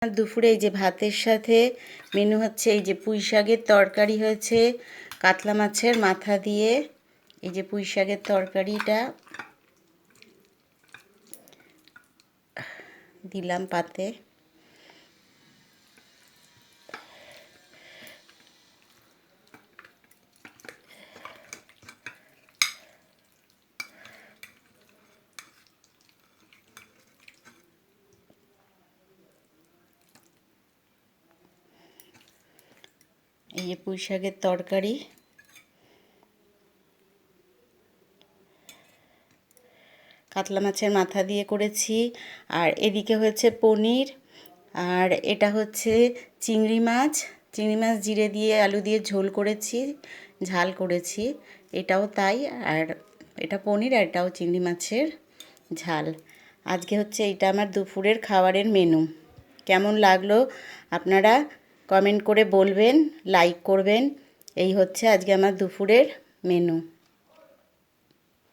দুপুরে এই যে ভাতের সাথে মেনু হচ্ছে এই যে পুঁই শাকের তরকারি হয়েছে কাতলা মাছের মাথা দিয়ে। এই যে পুঁই শাকের তরকারিটা দিলাম পাতে। এই যে পুঁই শাকের তরকারি, কাতলা মাছের মাথা দিয়ে করেছি। আর এদিকে হচ্ছে পনির, আর এটা হচ্ছে চিংড়ি মাছ। চিংড়ি মাছ জিরে দিয়ে আলু দিয়ে ঝোল করেছি, ঝাল করেছি। এটাও তাই। আর এটা পনির, আর এটাও চিংড়ি মাছের ঝাল। আজকে হচ্ছে এটা আমার দুপুরের খাবারের মেনু। কেমন লাগলো আপনারা কমেন্ট করে বলবেন, লাইক করবেন। এই হচ্ছে আজকে আমার দুপুরের মেনু।